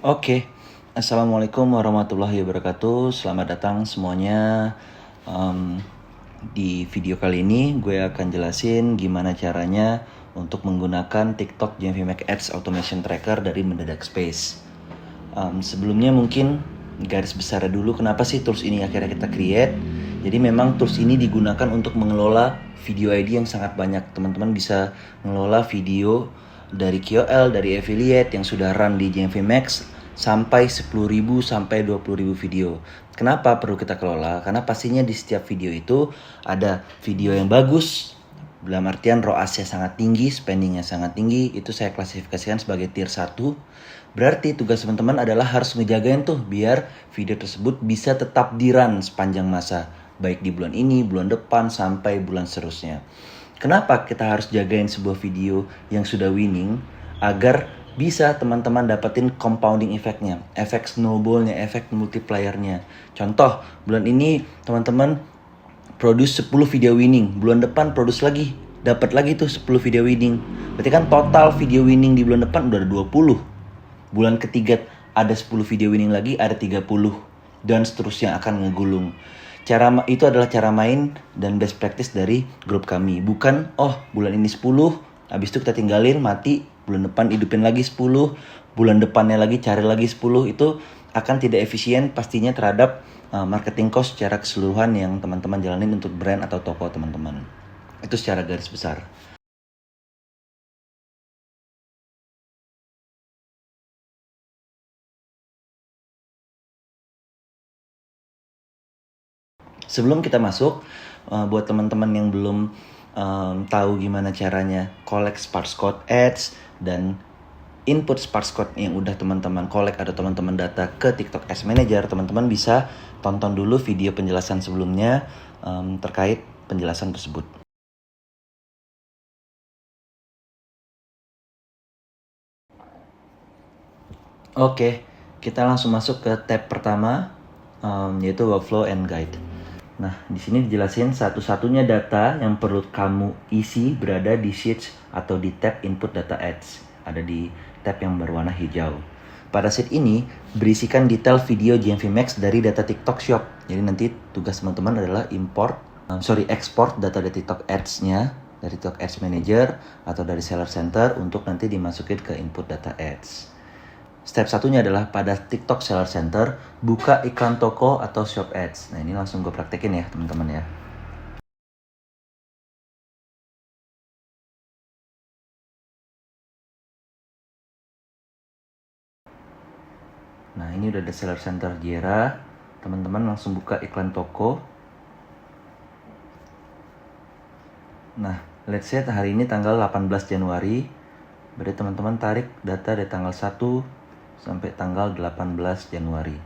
Oke, Assalamualaikum warahmatullahi wabarakatuh. Selamat datang semuanya. Di video kali ini gue akan jelasin gimana caranya untuk menggunakan TikTok GMV Make Ads Automation Tracker dari Mendadak Space. Sebelumnya mungkin garis besar dulu kenapa sih tools ini akhirnya kita create. Jadi memang tools ini digunakan untuk mengelola video ID yang sangat banyak. Teman-teman bisa mengelola video dari KOL, dari affiliate yang sudah run di GMV Max sampai 10.000 sampai 20.000 video. Kenapa perlu kita kelola? Karena pastinya di setiap video itu ada video yang bagus, dalam artian ROAS-nya sangat tinggi, spending-nya sangat tinggi, itu saya klasifikasikan sebagai tier 1. Berarti tugas teman-teman adalah harus ngejagain tuh biar video tersebut bisa tetap di-run sepanjang masa, baik di bulan ini, bulan depan, sampai bulan seterusnya. Kenapa kita harus jagain sebuah video yang sudah winning? Agar bisa teman-teman dapetin compounding effect-nya, efek snowball-nya, efek multiplier-nya. Contoh, bulan ini teman-teman produce 10 video winning, bulan depan produce lagi, dapat lagi tuh 10 video winning. Berarti kan total video winning di bulan depan udah ada 20. Bulan ketiga ada 10 video winning lagi, ada 30 dan seterusnya akan ngegulung. Itu adalah cara main dan best practice dari grup kami. Bukan bulan ini 10, habis itu kita tinggalin mati, bulan depan hidupin lagi 10, bulan depannya lagi cari lagi 10. Itu akan tidak efisien pastinya terhadap marketing cost secara keseluruhan yang teman-teman jalanin untuk brand atau toko teman-teman. Itu secara garis besar. Sebelum kita masuk, buat teman-teman yang belum tahu gimana caranya collect sparse code ads dan input sparse code yang udah teman-teman collect atau teman-teman data ke TikTok Ads Manager, teman-teman bisa tonton dulu video penjelasan sebelumnya terkait penjelasan tersebut. Oke, kita langsung masuk ke tab pertama, yaitu Workflow and Guide. Nah, di sini dijelasin satu-satunya data yang perlu kamu isi berada di sheets atau di tab Input Data Ads. Ada di tab yang berwarna hijau. Pada sheet ini, berisikan detail video GMV Max dari data TikTok Shop. Jadi nanti tugas teman-teman adalah export data dari TikTok Ads-nya, dari TikTok Ads Manager atau dari Seller Center untuk nanti dimasukin ke Input Data Ads. Step satunya adalah pada TikTok Seller Center, buka iklan toko atau shop ads. Nah, ini langsung gue praktekin ya teman-teman ya. Nah, ini udah ada Seller Center Jira. Teman-teman langsung buka iklan toko. Nah, let's say hari ini tanggal 18 Januari. Berarti teman-teman tarik data dari tanggal 1 sampai tanggal 18 Januari.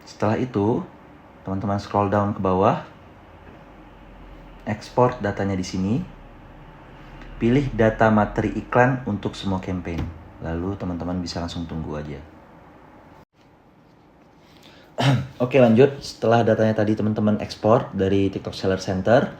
Setelah itu, teman-teman scroll down ke bawah, export datanya di sini, pilih data materi iklan untuk semua campaign. Lalu teman-teman bisa langsung tunggu aja. Oke, lanjut. Setelah datanya tadi teman-teman export dari TikTok Seller Center,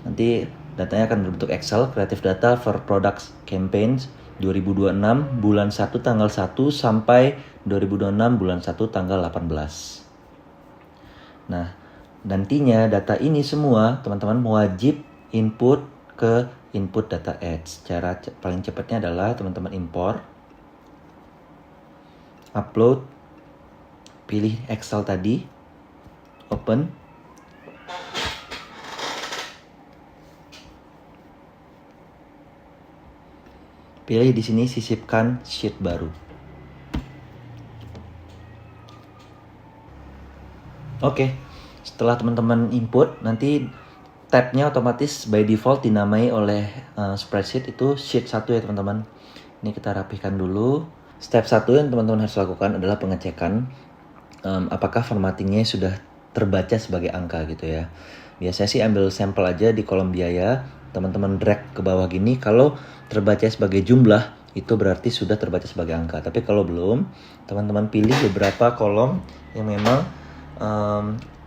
nanti datanya akan berbentuk Excel, Creative Data for Products Campaigns 2026 bulan 1 tanggal 1 sampai 2026 bulan 1 tanggal 18. Nah, nantinya data ini semua teman-teman wajib input ke Input Data Ads. Cara paling cepatnya adalah teman-teman import, upload, pilih Excel tadi, open. Pilih di sini sisipkan sheet baru. Oke, setelah teman-teman input, nanti tabnya otomatis by default dinamai oleh spreadsheet itu sheet 1 ya teman-teman. Ini kita rapihkan dulu. Step 1 yang teman-teman harus lakukan adalah pengecekan apakah formattingnya sudah terbaca sebagai angka gitu ya. Biasanya sih ambil sampel aja di kolom biaya, teman-teman drag ke bawah gini. Kalau terbaca sebagai jumlah, itu berarti sudah terbaca sebagai angka. Tapi kalau belum, teman-teman pilih beberapa kolom yang memang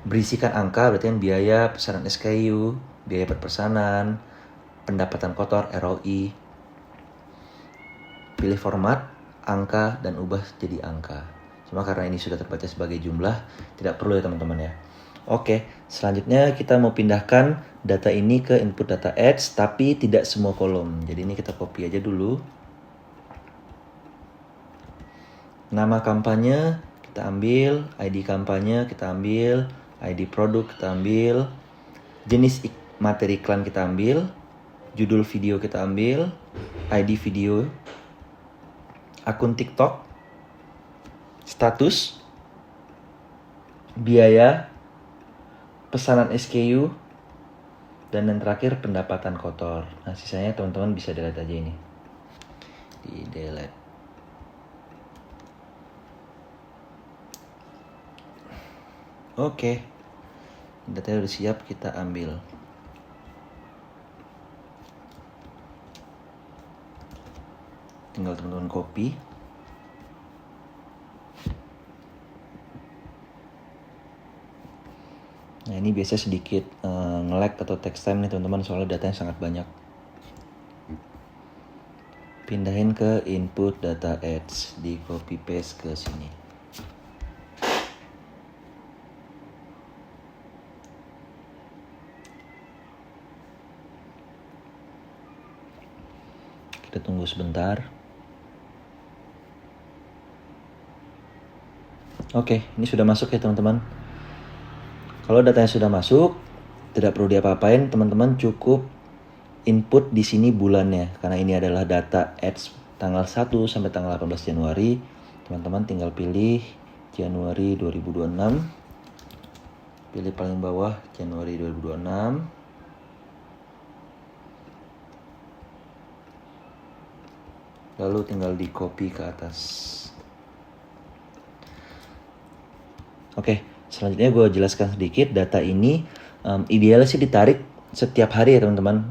berisikan angka, berarti kan biaya pesanan SKU, biaya perpesanan, pendapatan kotor, ROI. pilih format, angka, dan ubah jadi angka. Cuma karena ini sudah terbaca sebagai jumlah, tidak perlu ya teman-teman ya. Oke, selanjutnya kita mau pindahkan data ini ke input data ads, tapi tidak semua kolom. Jadi ini kita copy aja dulu. Nama kampanye kita ambil, ID kampanye kita ambil, ID produk kita ambil, jenis materi iklan kita ambil, judul video kita ambil, ID video, akun TikTok, status, biaya, pesanan SKU, dan yang terakhir pendapatan kotor. Nah sisanya teman-teman bisa delete aja ini. Di delete. Oke, datanya udah siap, kita ambil. Tinggal teman-teman copy. Nah ini biasa sedikit nge-lag atau text time nih teman-teman, soalnya datanya sangat banyak. Pindahin ke input data ads, di copy paste ke sini. Kita tunggu sebentar. Oke, ini sudah masuk ya teman-teman. Kalau datanya sudah masuk, tidak perlu diapa-apain, teman-teman cukup input di sini bulannya. Karena ini adalah data ads tanggal 1 sampai tanggal 18 Januari. Teman-teman tinggal pilih Januari 2026. Pilih paling bawah Januari 2026. Lalu tinggal di copy ke atas. Oke, selanjutnya gue jelaskan sedikit. Data ini idealnya sih ditarik setiap hari ya teman-teman.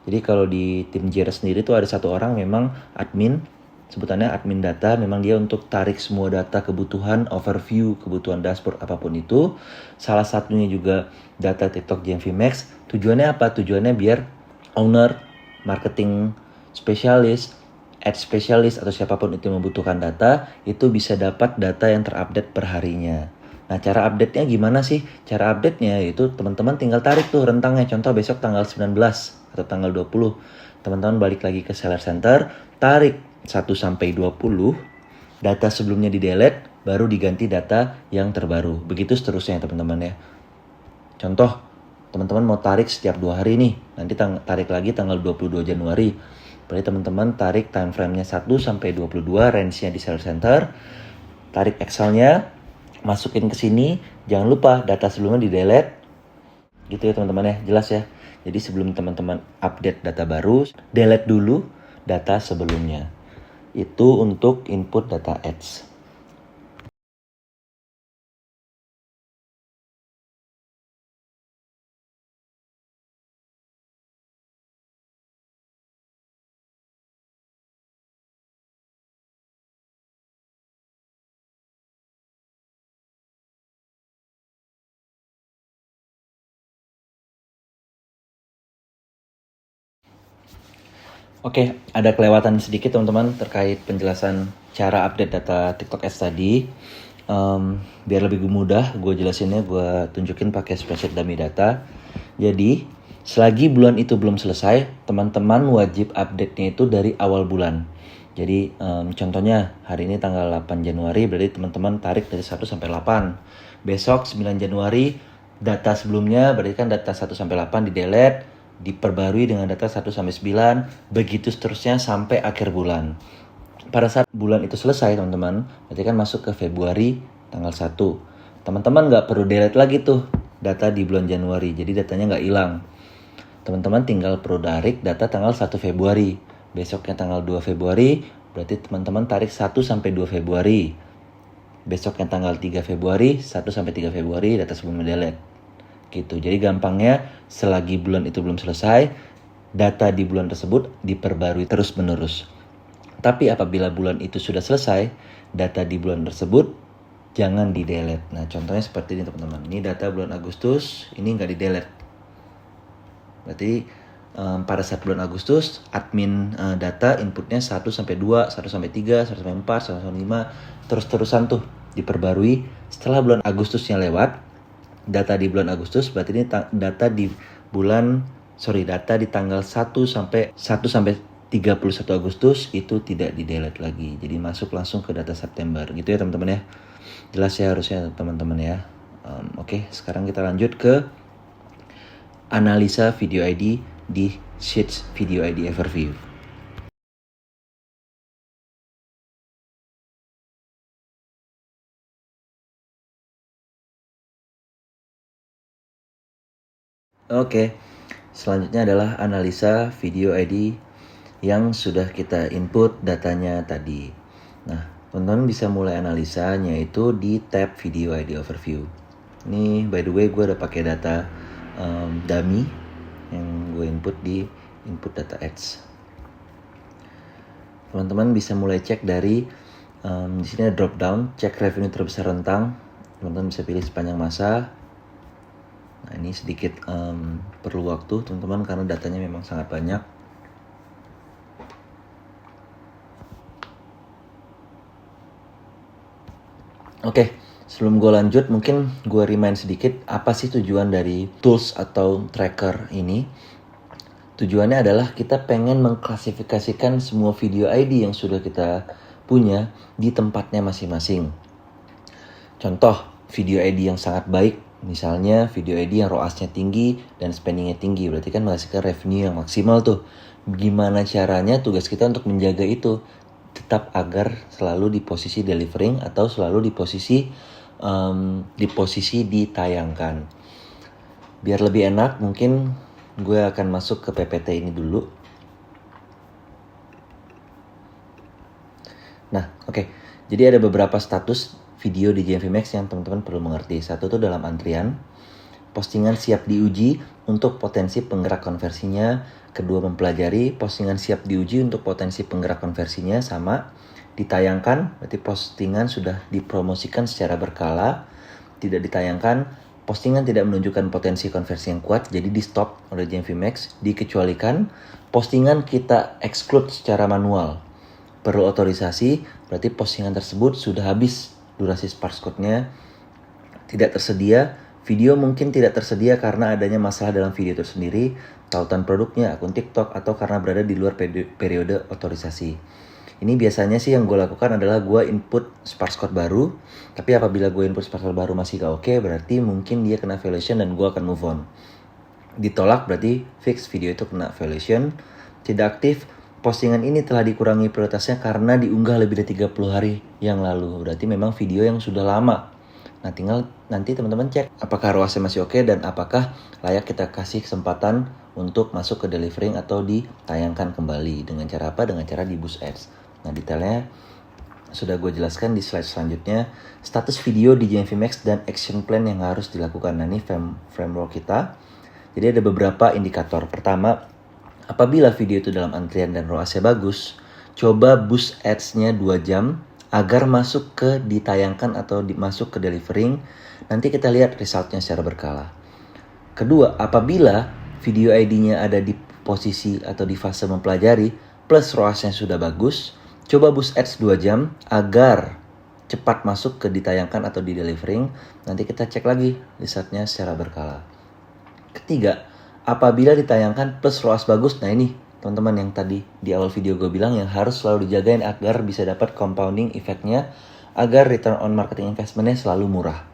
Jadi kalau di tim Jira sendiri tuh ada satu orang memang admin, sebutannya admin data. Memang dia untuk tarik semua data, kebutuhan, overview, kebutuhan dashboard apapun itu. Salah satunya juga data TikTok GMV Max. Tujuannya apa? Tujuannya biar owner, marketing spesialis, ad spesialis atau siapapun itu yang membutuhkan data itu bisa dapat data yang terupdate per harinya. Nah cara update-nya gimana sih? Cara update-nya itu teman-teman tinggal tarik tuh rentangnya. Contoh besok tanggal 19 atau tanggal 20. Teman-teman balik lagi ke Seller Center, tarik 1 sampai 20, data sebelumnya di delete, baru diganti data yang terbaru. Begitu seterusnya teman-teman ya. Contoh, teman-teman mau tarik setiap 2 hari nih, nanti tarik lagi tanggal 22 Januari. Berarti teman-teman tarik time frame-nya 1 sampai 22, range-nya di Seller Center. Tarik Excel-nya, masukin ke sini. Jangan lupa data sebelumnya di-delete. Gitu ya teman-teman ya, jelas ya. Jadi sebelum teman-teman update data baru, delete dulu data sebelumnya. Itu untuk input data ads. Oke, ada kelewatan sedikit teman-teman terkait penjelasan cara update data TikTok Ads tadi. Biar lebih mudah, gue jelasinnya, gue tunjukin pakai spreadsheet dummy data. Jadi, selagi bulan itu belum selesai, teman-teman wajib update-nya itu dari awal bulan. Jadi, contohnya hari ini tanggal 8 Januari, berarti teman-teman tarik dari 1 sampai 8. Besok 9 Januari, data sebelumnya, berarti kan data 1 sampai 8 di-delete, diperbarui dengan data 1 sampai 9, begitu seterusnya sampai akhir bulan. Pada saat bulan itu selesai teman-teman, berarti kan masuk ke Februari tanggal 1. Teman-teman nggak perlu delete lagi tuh data di bulan Januari, jadi datanya nggak hilang. Teman-teman tinggal perlu tarik data tanggal 1 Februari. Besoknya tanggal 2 Februari, berarti teman-teman tarik 1 sampai 2 Februari. Besoknya tanggal 3 Februari, 1 sampai 3 Februari data sebelumnya delete. Gitu. Jadi gampangnya selagi bulan itu belum selesai, data di bulan tersebut diperbarui terus-menerus. Tapi apabila bulan itu sudah selesai, data di bulan tersebut jangan di-delete. Nah, contohnya seperti ini teman-teman. Ini data bulan Agustus, ini nggak di-delete. Berarti pada saat bulan Agustus, admin data inputnya 1 sampai 2, 1 sampai 3, 1 sampai 4, 1 sampai 5, terus-terusan tuh diperbarui. Setelah bulan Agustusnya lewat, data di bulan Agustus berarti ini data di tanggal 1 sampai 31 Agustus itu tidak di-delete lagi. Jadi masuk langsung ke data September. Gitu ya teman-teman ya. Jelas ya harusnya teman-teman ya. Oke, sekarang kita lanjut ke analisa video ID di Sheets Video ID Overview. Oke, selanjutnya adalah analisa video ID yang sudah kita input datanya tadi. Nah, teman-teman bisa mulai analisanya itu di tab Video ID Overview. Ini by the way gue udah pakai data dummy yang gue input di input data ads. Teman-teman bisa mulai cek dari di sini ada drop down, cek revenue terbesar rentang. Teman-teman bisa pilih sepanjang masa. Nah, ini sedikit perlu waktu teman-teman karena datanya memang sangat banyak. Oke, sebelum gue lanjut mungkin gue remind sedikit apa sih tujuan dari tools atau tracker ini. Tujuannya adalah kita pengen mengklasifikasikan semua video ID yang sudah kita punya di tempatnya masing-masing. Contoh, video ID yang sangat baik, misalnya video ID yang ROAS-nya tinggi dan spending-nya tinggi, berarti kan menghasilkan revenue yang maksimal tuh. Gimana caranya tugas kita untuk menjaga itu tetap agar selalu di posisi delivering atau selalu di posisi ditayangkan. Biar lebih enak mungkin gue akan masuk ke PPT ini dulu. Nah, oke. Jadi ada beberapa status video di JMV Max yang teman-teman perlu mengerti. Satu itu dalam antrian, postingan siap diuji untuk potensi penggerak konversinya. Kedua, mempelajari, postingan siap diuji untuk potensi penggerak konversinya. Sama, ditayangkan, berarti postingan sudah dipromosikan secara berkala. Tidak ditayangkan, postingan tidak menunjukkan potensi konversi yang kuat, jadi di stop oleh JMV Max. Dikecualikan, postingan kita exclude secara manual. Perlu otorisasi, berarti postingan tersebut sudah habis durasi sparse code-nya. Tidak tersedia, video mungkin tidak tersedia karena adanya masalah dalam video itu sendiri, tautan produknya, akun TikTok, atau karena berada di luar periode otorisasi. Ini biasanya sih yang gue lakukan adalah gue input sparse code baru, tapi apabila gue input sparse code baru masih gak oke, berarti mungkin dia kena violation dan gue akan move on. Ditolak berarti fix video itu kena violation. Tidak aktif, postingan ini telah dikurangi prioritasnya karena diunggah lebih dari 30 hari yang lalu. Berarti memang video yang sudah lama. Nah, tinggal nanti teman-teman cek apakah ROAS-nya masih oke dan apakah layak kita kasih kesempatan untuk masuk ke delivering atau ditayangkan kembali. Dengan cara apa? Dengan cara di boost ads. Nah, detailnya sudah gue jelaskan di slide selanjutnya. Status video di JMV Max dan action plan yang harus dilakukan. Nah, ini framework kita. Jadi ada beberapa indikator. Pertama, apabila video itu dalam antrian dan ROAS-nya bagus, coba boost ads-nya 2 jam agar masuk ke ditayangkan atau masuk ke delivering. Nanti kita lihat resultnya secara berkala. Kedua, apabila video ID-nya ada di posisi atau di fase mempelajari plus ROAS-nya sudah bagus, coba boost ads 2 jam agar cepat masuk ke ditayangkan atau di delivering. Nanti kita cek lagi resultnya secara berkala. Ketiga, apabila ditayangkan plus ROAS bagus, nah ini teman-teman yang tadi di awal video gue bilang yang harus selalu dijagain agar bisa dapat compounding efeknya, agar return on marketing investment-nya selalu murah.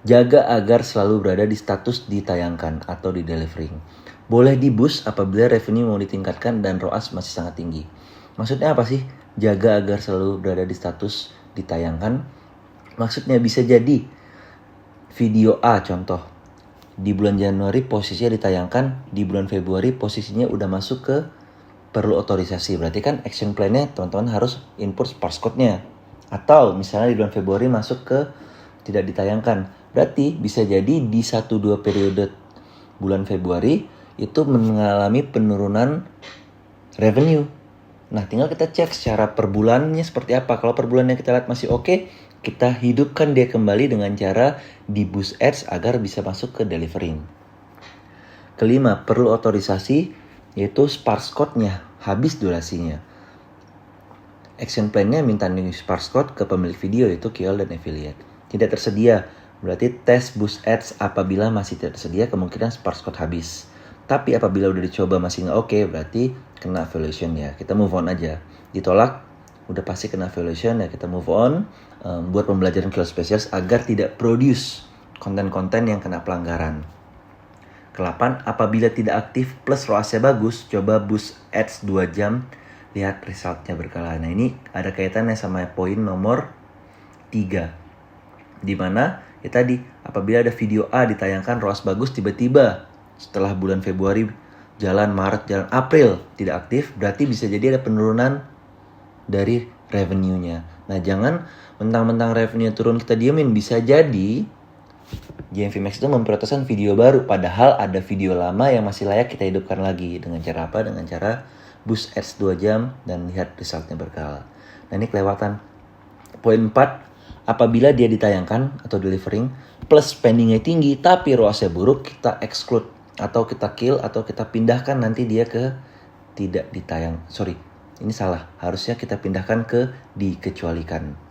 Jaga agar selalu berada di status ditayangkan atau di delivering. Boleh di boost apabila revenue mau ditingkatkan dan ROAS masih sangat tinggi. Maksudnya apa sih? Jaga agar selalu berada di status ditayangkan. Maksudnya bisa jadi video A contoh. Di bulan Januari posisinya ditayangkan, di bulan Februari posisinya udah masuk ke perlu otorisasi. Berarti kan action plan-nya teman-teman harus input sparse code-nya. Atau misalnya di bulan Februari masuk ke tidak ditayangkan. Berarti bisa jadi di 1-2 periode bulan Februari itu mengalami penurunan revenue. Nah, tinggal kita cek secara per bulannya seperti apa. Kalau per bulannya kita lihat masih oke, kita hidupkan dia kembali dengan cara di boost ads agar bisa masuk ke delivering. Kelima, perlu otorisasi. yaitu sparse code-nya habis durasinya. Action plan-nya minta new sparse code ke pemilik video yaitu KOL dan affiliate. Tidak tersedia, berarti tes boost ads apabila masih tidak tersedia kemungkinan sparse code habis. Tapi apabila udah dicoba masih nggak oke, berarti kena evaluation ya. Kita move on aja. Ditolak, udah pasti kena evaluation ya, kita move on. Buat pembelajaran KOL spesialis agar tidak produce konten-konten yang kena pelanggaran. Ke-8, apabila tidak aktif plus ROAS-nya bagus, coba boost ads 2 jam, lihat resultnya berkala. Nah ini ada kaitannya sama poin nomor 3. Dimana ya tadi, apabila ada video A ditayangkan ROAS bagus, tiba-tiba setelah bulan Februari jalan, Maret jalan, April tidak aktif, berarti bisa jadi ada penurunan dari revenue-nya. Nah jangan mentang-mentang revenue turun kita diemin, bisa jadi JMV Max itu memprioritaskan video baru, padahal ada video lama yang masih layak kita hidupkan lagi. Dengan cara apa? Dengan cara boost ads 2 jam dan lihat resultnya berkala. Nah ini kelewatan. Poin 4, apabila dia ditayangkan atau delivering plus spendingnya tinggi tapi ROAS-nya buruk, kita exclude atau kita kill atau kita pindahkan nanti dia ke tidak ditayang. Sorry, ini salah. Harusnya kita pindahkan ke dikecualikan.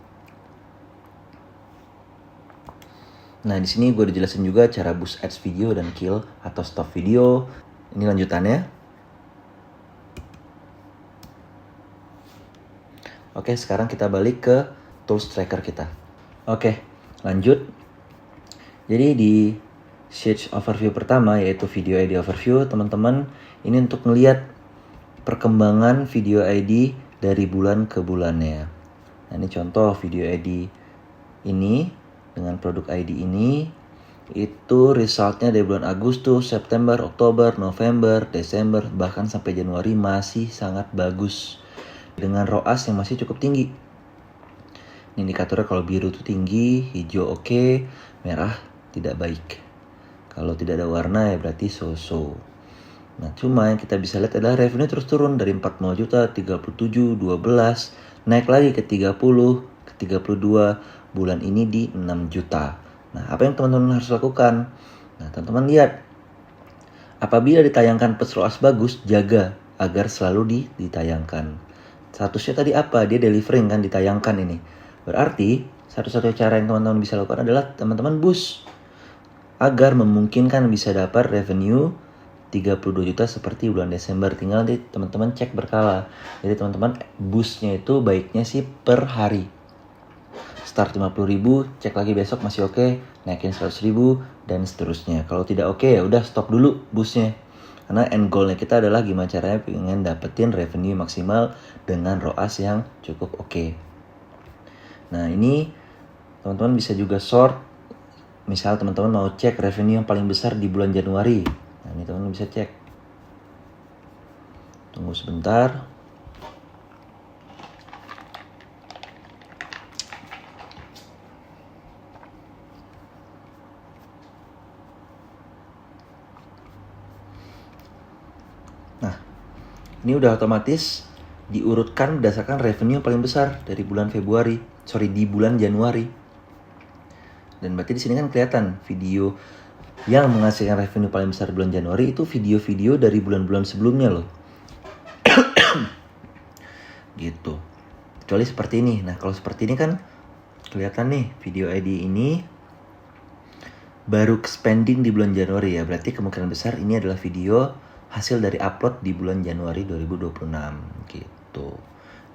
Nah di sini gue udah jelasin juga cara boost ads video dan kill atau stop video. Ini lanjutannya. Oke, sekarang kita balik ke tools tracker kita. Oke, lanjut. Jadi di sheet overview pertama yaitu video ID overview, teman-teman ini untuk melihat perkembangan video ID dari bulan ke bulannya. Nah ini contoh video ID ini dengan produk ID ini, itu resultnya dari bulan Agustus, September, Oktober, November, Desember, bahkan sampai Januari masih sangat bagus dengan ROAS yang masih cukup tinggi. Ini indikatornya kalau biru itu tinggi, hijau oke, merah tidak baik. Kalau tidak ada warna ya berarti so-so. Nah cuma yang kita bisa lihat adalah revenue terus turun dari 40 juta, 37, 12, naik lagi ke 30, ke 32, bulan ini di 6 juta. Nah apa yang teman-teman harus lakukan? Nah teman-teman lihat, apabila ditayangkan plus ROAS bagus, jaga agar selalu ditayangkan. Statusnya tadi apa? Dia delivering kan, ditayangkan ini. Berarti satu-satunya cara yang teman-teman bisa lakukan adalah teman-teman boost agar memungkinkan bisa dapat revenue 32 juta seperti bulan Desember. Tinggal nanti teman-teman cek berkala. Jadi teman-teman boostnya itu baiknya sih per hari. Start 50.000, cek lagi besok masih oke, naikin 100.000 dan seterusnya. Kalau tidak oke ya udah stop dulu boostnya. Karena end goalnya kita adalah gimana caranya pengen dapetin revenue maksimal dengan ROAS yang cukup oke. Nah ini teman-teman bisa juga sort. Misal teman-teman mau cek revenue yang paling besar di bulan Januari. Nah ini teman-teman bisa cek. Tunggu sebentar. Ini udah otomatis diurutkan berdasarkan revenue yang paling besar dari bulan di bulan Januari. Dan berarti di sini kan kelihatan video yang menghasilkan revenue paling besar bulan Januari itu video-video dari bulan-bulan sebelumnya loh. Gitu. Kecuali seperti ini. Nah, kalau seperti ini kan kelihatan nih video ID ini baru spending di bulan Januari ya. Berarti kemungkinan besar ini adalah video hasil dari upload di bulan Januari 2026 gitu.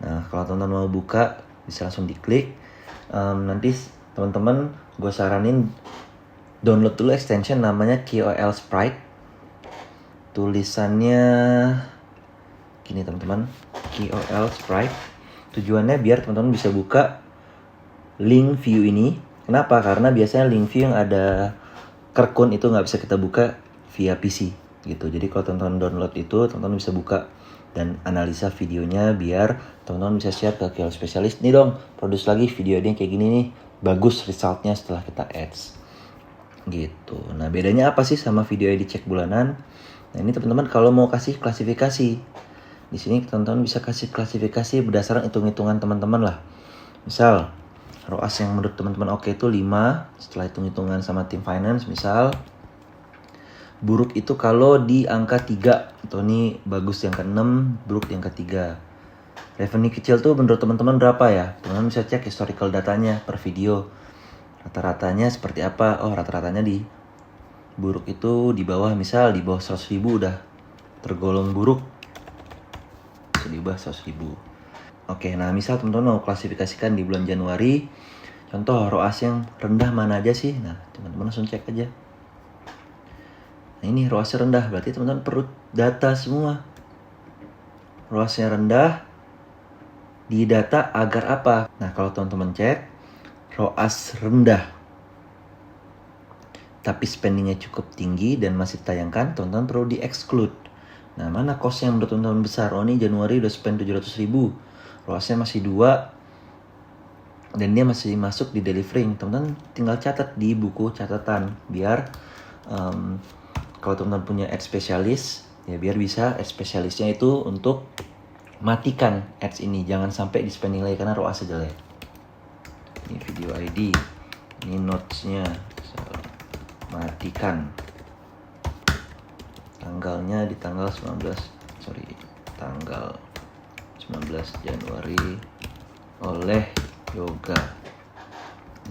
Nah kalau teman-teman mau buka bisa langsung diklik. Nanti teman-teman gue saranin download dulu extension namanya KOL Sprite. Tulisannya gini teman-teman, KOL Sprite. Tujuannya biar teman-teman bisa buka link view ini. Kenapa? Karena biasanya link view yang ada kerkun itu nggak bisa kita buka via PC gitu. Jadi kalau teman-teman download itu, teman-teman bisa buka dan analisa videonya biar teman-teman bisa share ke KOL spesialis. Nih dong, produce lagi video ini kayak gini nih, bagus resultnya setelah kita ads gitu. Nah bedanya apa sih sama video yang dicek bulanan? Nah ini teman-teman kalau mau kasih klasifikasi, di sini teman-teman bisa kasih klasifikasi berdasarkan hitung-hitungan teman-teman lah. Misal ROAS yang menurut teman-teman oke itu 5 setelah hitung-hitungan sama tim finance. Misal buruk itu kalau di angka 3, atau ini bagus di angka 6, buruk di angka 3. Revenue kecil tuh menurut teman-teman berapa ya? Teman-teman bisa cek historical datanya per video. Rata-ratanya seperti apa? Oh, rata-ratanya di buruk itu di bawah, misal di bawah 100.000 udah tergolong buruk. Di bawah 100.000. Oke, nah misal teman-teman mau klasifikasikan di bulan Januari, contoh ROAS yang rendah mana aja sih? Nah, teman-teman langsung cek aja. Nah, ini ROAS-nya rendah, berarti teman-teman perlu data semua. ROAS-nya rendah, di data agar apa? Nah, kalau teman-teman cek, ROAS rendah, tapi spendingnya cukup tinggi dan masih ditayangkan, teman-teman perlu di-exclude. Nah, mana cost yang menurut teman-teman besar? Oh, ini Januari udah spend 700.000, ROAS-nya masih 2, dan dia masih masuk di delivering. Teman-teman tinggal catat di buku catatan, biar kalau teman-teman punya ads spesialis, ya biar bisa ads spesialisnya itu untuk matikan ads ini, jangan sampai di spending lagi karena ROAS jelek. Ini video ID, ini notes-nya, matikan. Tanggalnya di tanggal 19 Januari oleh Yoga.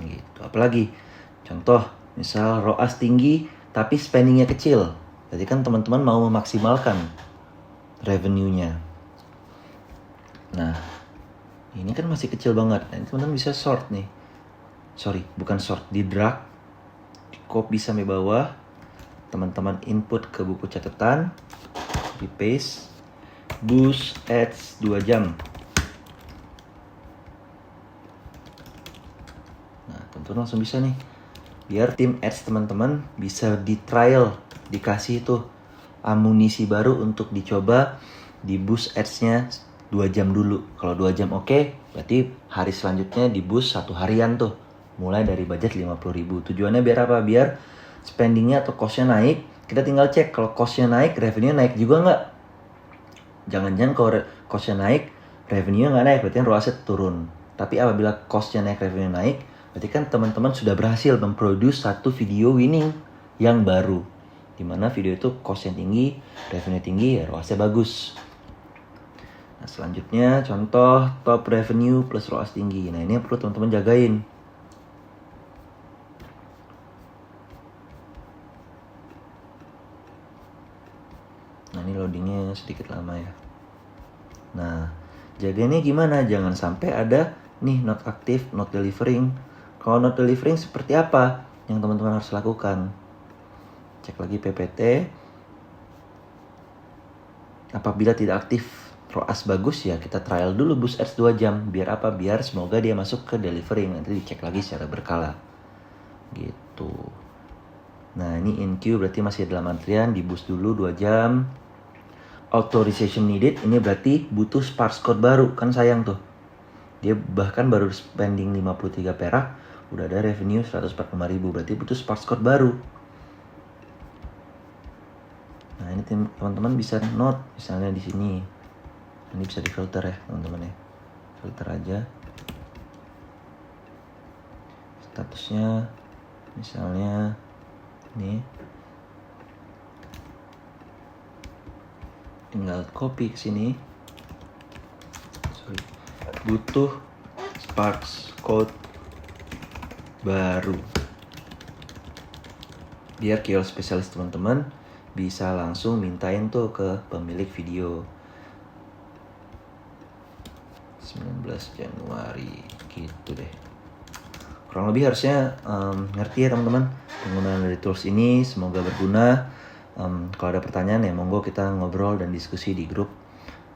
Gitu. Apalagi contoh, misal ROAS tinggi tapi spendingnya kecil, berarti kan teman-teman mau memaksimalkan revenue-nya. Nah, ini kan masih kecil banget. Nah, teman-teman bisa sort nih. Di drag, di copy sampai bawah. Teman-teman input ke buku catatan, di paste, boost ads 2 jam. Nah, teman-teman langsung bisa nih. Biar tim ads teman-teman bisa di trial, dikasih tuh amunisi baru untuk dicoba di boost ads-nya 2 jam dulu. Kalau 2 jam oke, berarti hari selanjutnya di boost 1 harian tuh. Mulai dari budget 50.000. Tujuannya biar apa? Biar spendingnya atau cost-nya naik. Kita tinggal cek kalau cost-nya naik, revenue naik juga nggak? Jangan-jangan kalau cost-nya naik, revenue nggak naik, berarti ROAS-nya turun. Tapi apabila cost-nya naik, revenue naik, berarti kan teman-teman sudah berhasil memproduce satu video winning yang baru. Dimana video itu cost-nya tinggi, revenue tinggi, ya ROAS-nya bagus. Nah, selanjutnya contoh top revenue plus ROAS tinggi. Nah, ini yang perlu teman-teman jagain. Nah, ini loadingnya sedikit lama ya. Nah, jaganya gimana? Jangan sampai ada nih not active, not delivering. Kalau not delivering seperti apa yang teman-teman harus lakukan? Cek lagi PPT. Apabila tidak aktif, ROAS bagus, ya kita trial dulu boost ads 2 jam. Biar apa? Biar semoga dia masuk ke delivering. Nanti dicek lagi secara berkala. Gitu. Nah, ini in queue berarti masih dalam antrian, di boost dulu 2 jam. Authorization needed, ini berarti butuh sparse code baru, kan sayang tuh. Dia bahkan baru spending 53 perak, udah ada revenue 145.000, berarti butuh sparse code baru. Nah, ini teman-teman bisa note, misalnya di sini. Ini bisa di filter ya, teman-teman ya. Filter aja. Statusnya misalnya nih. Tinggal copy ke sini. Butuh sparse code baru. Biar keyword spesialis teman-teman bisa langsung mintain tuh ke pemilik video. 19 Januari gitu deh. Kurang lebih harusnya ngerti ya teman-teman penggunaan dari tools ini. Semoga berguna. Kalau ada pertanyaan ya monggo kita ngobrol dan diskusi di grup.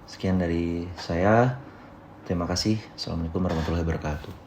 Sekian dari saya. Terima kasih. Assalamualaikum warahmatullahi wabarakatuh.